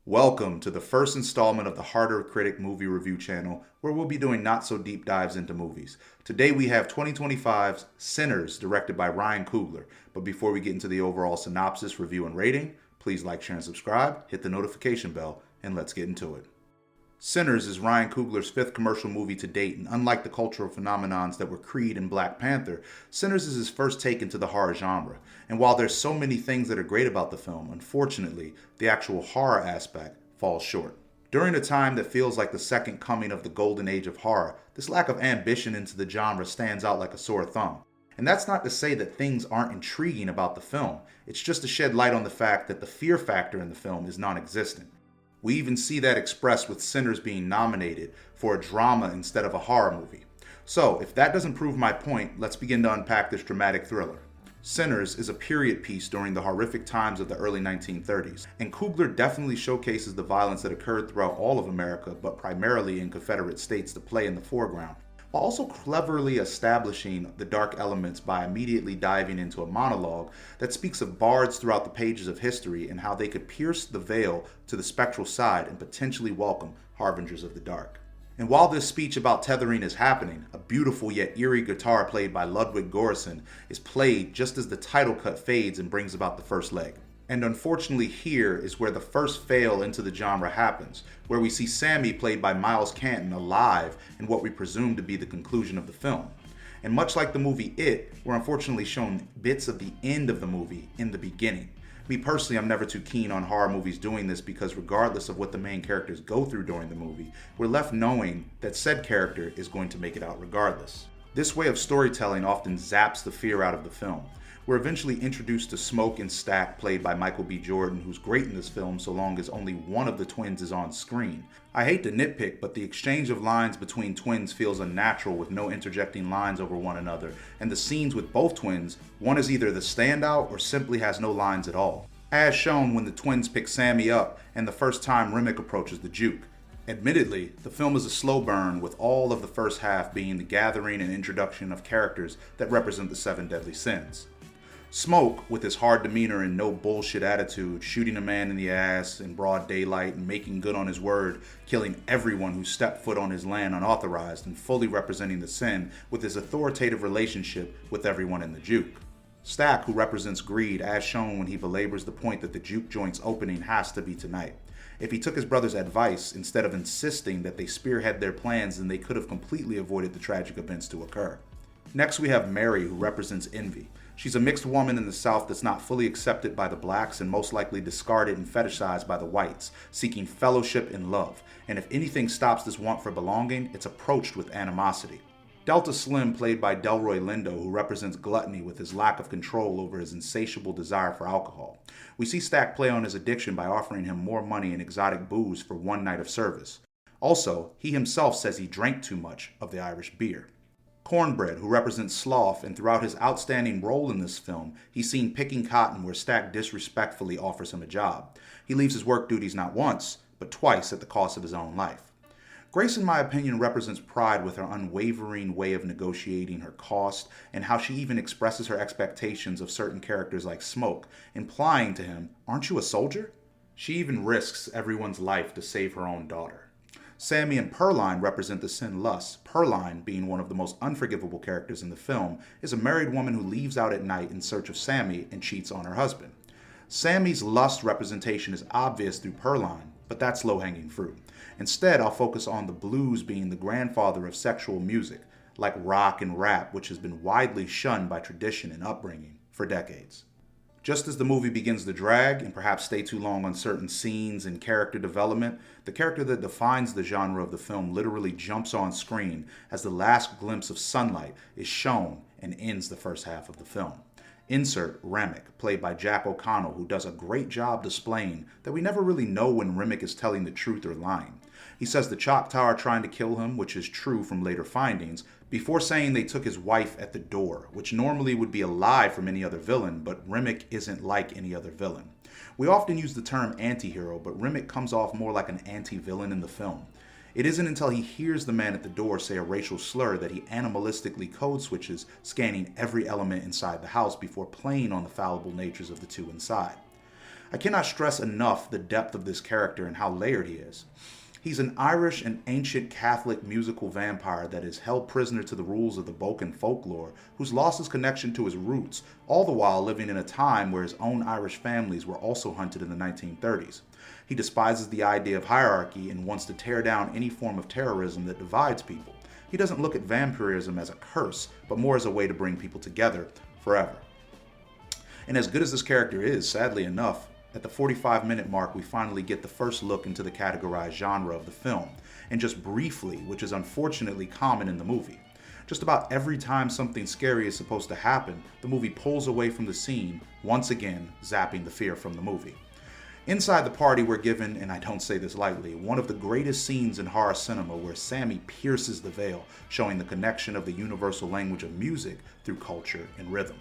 Welcome to the first installment of the Harder Critic Movie Review channel, where we'll be doing not so deep dives into movies. Today we have 2025's Sinners, directed by Ryan Coogler. But before we get into the overall synopsis, review, and rating, please like, share, and subscribe, hit the notification bell, and let's get into it. Sinners is Ryan Coogler's fifth commercial movie to date, and unlike the cultural phenomenons that were Creed and Black Panther, Sinners is his first take into the horror genre. And while there's so many things that are great about the film, unfortunately, the actual horror aspect falls short. During a time that feels like the second coming of the golden age of horror, this lack of ambition into the genre stands out like a sore thumb. And that's not to say that things aren't intriguing about the film, it's just to shed light on the fact that the fear factor in the film is non-existent. We even see that expressed with Sinners being nominated for a drama instead of a horror movie. So, if that doesn't prove my point, let's begin to unpack this dramatic thriller. Sinners is a period piece during the horrific times of the early 1930s, and Coogler definitely showcases the violence that occurred throughout all of America, but primarily in Confederate states to play in the foreground, while also cleverly establishing the dark elements by immediately diving into a monologue that speaks of bards throughout the pages of history and how they could pierce the veil to the spectral side and potentially welcome harbingers of the dark. And while this speech about tethering is happening, a beautiful yet eerie guitar played by Ludwig Göransson is played just as the title cut fades and brings about the first leg. And unfortunately here is where the first fail into the genre happens, where we see Sammy played by Miles Canton alive in what we presume to be the conclusion of the film. And much like the movie It, we're unfortunately shown bits of the end of the movie in the beginning. Me personally, I'm never too keen on horror movies doing this because regardless of what the main characters go through during the movie, we're left knowing that said character is going to make it out regardless. This way of storytelling often zaps the fear out of the film. We're eventually introduced to Smoke and Stack, played by Michael B. Jordan, who's great in this film so long as only one of the twins is on screen. I hate to nitpick, but the exchange of lines between twins feels unnatural with no interjecting lines over one another, and the scenes with both twins, one is either the standout or simply has no lines at all. As shown when the twins pick Sammy up and the first time Remick approaches the Juke. Admittedly, the film is a slow burn, with all of the first half being the gathering and introduction of characters that represent the seven deadly sins. Smoke, with his hard demeanor and no bullshit attitude, shooting a man in the ass in broad daylight and making good on his word, killing everyone who stepped foot on his land unauthorized and fully representing the sin with his authoritative relationship with everyone in the Juke. Stack, who represents greed, as shown when he belabors the point that the Juke joint's opening has to be tonight. If he took his brother's advice instead of insisting that they spearhead their plans, then they could have completely avoided the tragic events to occur. Next we have Mary, who represents envy. She's a mixed woman in the South that's not fully accepted by the blacks and most likely discarded and fetishized by the whites, seeking fellowship and love. And if anything stops this want for belonging, it's approached with animosity. Delta Slim, played by Delroy Lindo, who represents gluttony with his lack of control over his insatiable desire for alcohol. We see Stack play on his addiction by offering him more money and exotic booze for one night of service. Also, he himself says he drank too much of the Irish beer. Cornbread, who represents sloth, and throughout his outstanding role in this film, he's seen picking cotton where Stack disrespectfully offers him a job. He leaves his work duties not once, but twice at the cost of his own life. Grace, in my opinion, represents pride with her unwavering way of negotiating her cost and how she even expresses her expectations of certain characters like Smoke, implying to him, "Aren't you a soldier?" She even risks everyone's life to save her own daughter. Sammy and Pearline represent the sin lust. Pearline, being one of the most unforgivable characters in the film, is a married woman who leaves out at night in search of Sammy and cheats on her husband. Sammy's lust representation is obvious through Pearline, but that's low-hanging fruit. Instead, I'll focus on the blues being the grandfather of sexual music, like rock and rap, which has been widely shunned by tradition and upbringing for decades. Just as the movie begins to drag and perhaps stay too long on certain scenes and character development, the character that defines the genre of the film literally jumps on screen as the last glimpse of sunlight is shown and ends the first half of the film. Insert Remick, played by Jack O'Connell, who does a great job displaying that we never really know when Remick is telling the truth or lying. He says the Choctaw are trying to kill him, which is true from later findings, before saying they took his wife at the door, which normally would be a lie from any other villain, but Remick isn't like any other villain. We often use the term anti-hero, but Remick comes off more like an anti-villain in the film. It isn't until he hears the man at the door say a racial slur that he animalistically code switches, scanning every element inside the house before playing on the fallible natures of the two inside. I cannot stress enough the depth of this character and how layered he is. He's an Irish and ancient Catholic musical vampire that is held prisoner to the rules of the Balkan folklore, who's lost his connection to his roots, all the while living in a time where his own Irish families were also hunted in the 1930s. He despises the idea of hierarchy and wants to tear down any form of terrorism that divides people. He doesn't look at vampirism as a curse, but more as a way to bring people together forever. And as good as this character is, sadly enough, at the 45-minute mark, we finally get the first look into the categorized genre of the film, and just briefly, which is unfortunately common in the movie. Just about every time something scary is supposed to happen, the movie pulls away from the scene, once again zapping the fear from the movie. Inside the party, we're given, and I don't say this lightly, one of the greatest scenes in horror cinema where Sammy pierces the veil, showing the connection of the universal language of music through culture and rhythm.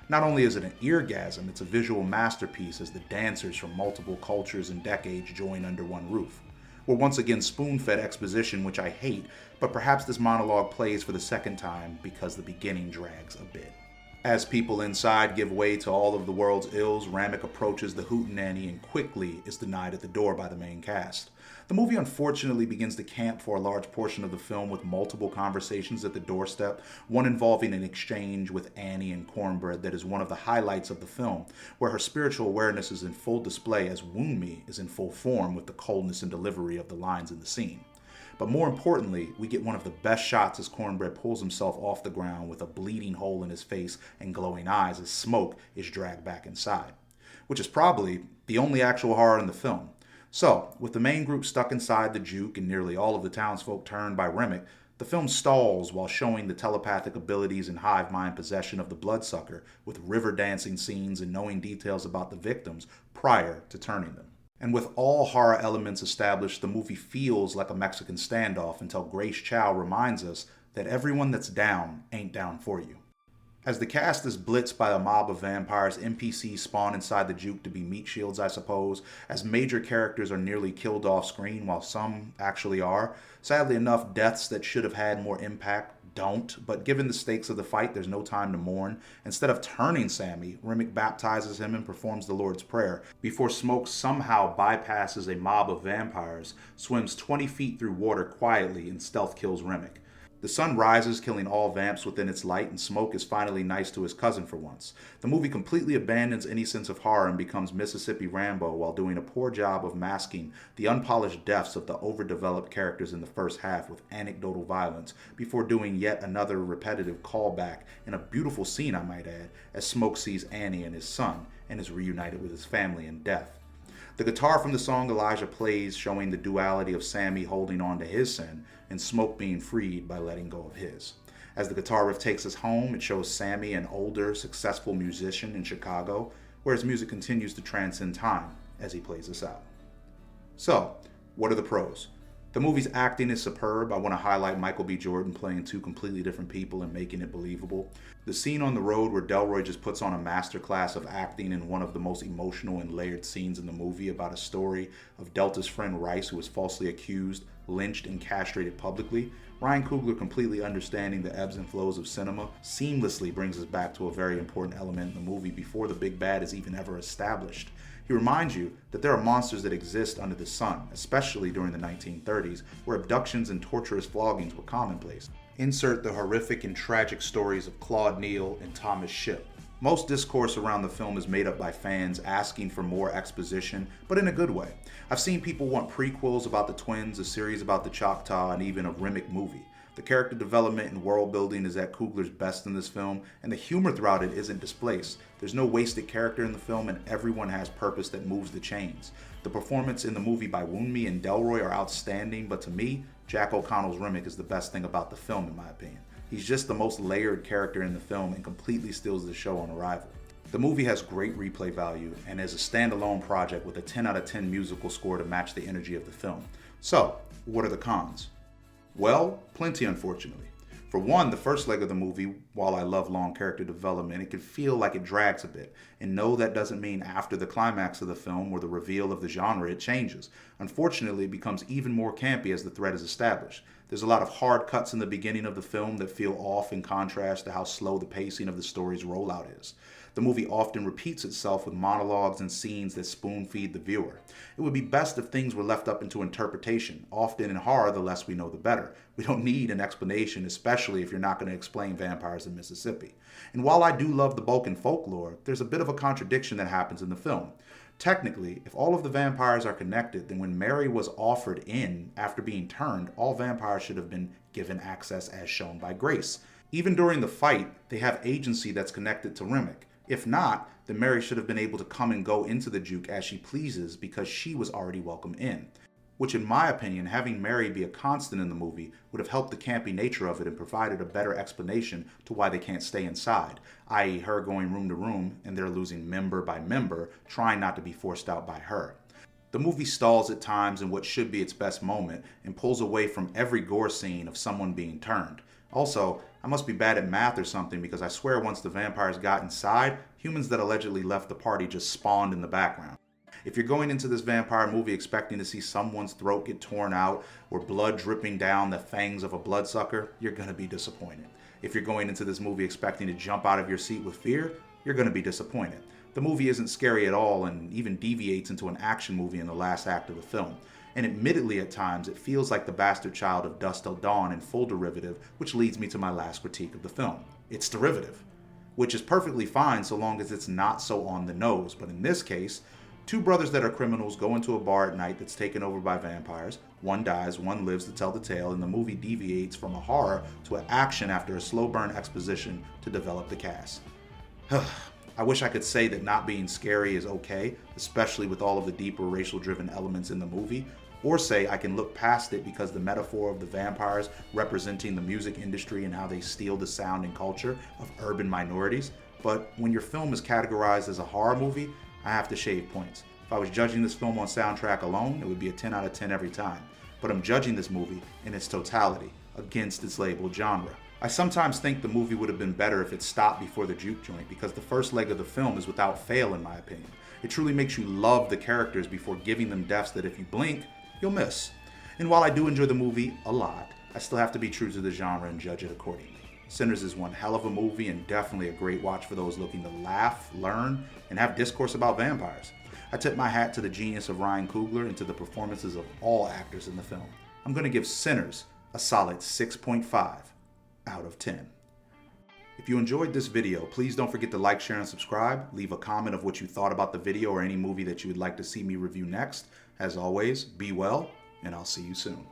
Not only is it an eargasm, it's a visual masterpiece as the dancers from multiple cultures and decades join under one roof. We're once again spoon-fed exposition, which I hate, but perhaps this monologue plays for the second time because the beginning drags a bit. As people inside give way to all of the world's ills, Ramek approaches the hootenanny and quickly is denied at the door by the main cast. The movie unfortunately begins to camp for a large portion of the film with multiple conversations at the doorstep, one involving an exchange with Annie and Cornbread that is one of the highlights of the film, where her spiritual awareness is in full display as Wound Me is in full form with the coldness and delivery of the lines in the scene. But more importantly, we get one of the best shots as Cornbread pulls himself off the ground with a bleeding hole in his face and glowing eyes as smoke is dragged back inside, which is probably the only actual horror in the film. So, with the main group stuck inside the juke and nearly all of the townsfolk turned by Remick, the film stalls while showing the telepathic abilities and hive mind possession of the bloodsucker with river dancing scenes and knowing details about the victims prior to turning them. And with all horror elements established, the movie feels like a Mexican standoff until Grace Chow reminds us that everyone that's down ain't down for you. As the cast is blitzed by a mob of vampires, NPCs spawn inside the juke to be meat shields, I suppose, as major characters are nearly killed off screen while some actually are. Sadly enough, deaths that should have had more impact don't, but given the stakes of the fight, there's no time to mourn. Instead of turning Sammy, Remick baptizes him and performs the Lord's Prayer before Smoke somehow bypasses a mob of vampires, swims 20 feet through water quietly, and stealth kills Remick. The sun rises, killing all vamps within its light, and Smoke is finally nice to his cousin for once. The movie completely abandons any sense of horror and becomes Mississippi Rambo while doing a poor job of masking the unpolished depths of the overdeveloped characters in the first half with anecdotal violence, before doing yet another repetitive callback in a beautiful scene, I might add, as Smoke sees Annie and his son and is reunited with his family in death. The guitar from the song Elijah plays, showing the duality of Sammy holding on to his sin and Smoke being freed by letting go of his. As the guitar riff takes us home, it shows Sammy an older, successful musician in Chicago, where his music continues to transcend time as he plays us out. So, what are the pros? The movie's acting is superb. I want to highlight Michael B. Jordan playing two completely different people and making it believable. The scene on the road where Delroy just puts on a masterclass of acting in one of the most emotional and layered scenes in the movie about a story of Delta's friend Rice, who was falsely accused, lynched, and castrated publicly. Ryan Coogler, completely understanding the ebbs and flows of cinema, seamlessly brings us back to a very important element in the movie before the big bad is even ever established. He reminds you that there are monsters that exist under the sun, especially during the 1930s, where abductions and torturous floggings were commonplace. Insert the horrific and tragic stories of Claude Neal and Thomas Shipp. Most discourse around the film is made up by fans asking for more exposition, but in a good way. I've seen people want prequels about the twins, a series about the Choctaw, and even a Remick movie. The character development and world building is at Coogler's best in this film, and the humor throughout it isn't displaced. There's no wasted character in the film, and everyone has purpose that moves the chains. The performance in the movie by Wound Me and Delroy are outstanding, but to me, Jack O'Connell's Remick is the best thing about the film in my opinion. He's just the most layered character in the film and completely steals the show on arrival. The movie has great replay value and is a standalone project with a 10 out of 10 musical score to match the energy of the film. So, what are the cons? Well, plenty unfortunately. For one, the first leg of the movie, while I love long character development, it can feel like it drags a bit. And no, that doesn't mean after the climax of the film or the reveal of the genre it changes. Unfortunately, it becomes even more campy as the thread is established. There's a lot of hard cuts in the beginning of the film that feel off in contrast to how slow the pacing of the story's rollout is. The movie often repeats itself with monologues and scenes that spoon feed the viewer. It would be best if things were left up into interpretation. Often in horror, the less we know, the better. We don't need an explanation, especially if you're not going to explain vampires in Mississippi. And while I do love the Balkan folklore, there's a bit of a contradiction that happens in the film. Technically, if all of the vampires are connected, then when Mary was offered in after being turned, all vampires should have been given access as shown by Grace. Even during the fight, they have agency that's connected to Remick. If not, then Mary should have been able to come and go into the Juke as she pleases because she was already welcome in. Which, in my opinion, having Mary be a constant in the movie would have helped the campy nature of it and provided a better explanation to why they can't stay inside, i.e. her going room to room and they're losing member by member, trying not to be forced out by her. The movie stalls at times in what should be its best moment and pulls away from every gore scene of someone being turned. Also, I must be bad at math or something because I swear once the vampires got inside, humans that allegedly left the party just spawned in the background. If you're going into this vampire movie expecting to see someone's throat get torn out or blood dripping down the fangs of a bloodsucker, you're going to be disappointed. If you're going into this movie expecting to jump out of your seat with fear, you're going to be disappointed. The movie isn't scary at all and even deviates into an action movie in the last act of the film. And admittedly at times it feels like the bastard child of Dusk Till Dawn in full derivative, which leads me to my last critique of the film. It's derivative, which is perfectly fine so long as it's not so on the nose, but in this case, two brothers that are criminals go into a bar at night that's taken over by vampires. One dies, one lives to tell the tale, and the movie deviates from a horror to an action after a slow burn exposition to develop the cast. I wish I could say that not being scary is okay, especially with all of the deeper racial-driven elements in the movie, or say I can look past it because the metaphor of the vampires representing the music industry and how they steal the sound and culture of urban minorities. But when your film is categorized as a horror movie, I have to shave points. If I was judging this film on soundtrack alone, it would be a 10 out of 10 every time. But I'm judging this movie in its totality, against its labeled genre. I sometimes think the movie would have been better if it stopped before the juke joint because the first leg of the film is without fail in my opinion. It truly makes you love the characters before giving them deaths that if you blink, you'll miss. And while I do enjoy the movie a lot, I still have to be true to the genre and judge it accordingly. Sinners is one hell of a movie and definitely a great watch for those looking to laugh, learn, and have discourse about vampires. I tip my hat to the genius of Ryan Coogler and to the performances of all actors in the film. I'm going to give Sinners a solid 6.5 out of 10. If you enjoyed this video, please don't forget to like, share, and subscribe. Leave a comment of what you thought about the video or any movie that you would like to see me review next. As always, be well, and I'll see you soon.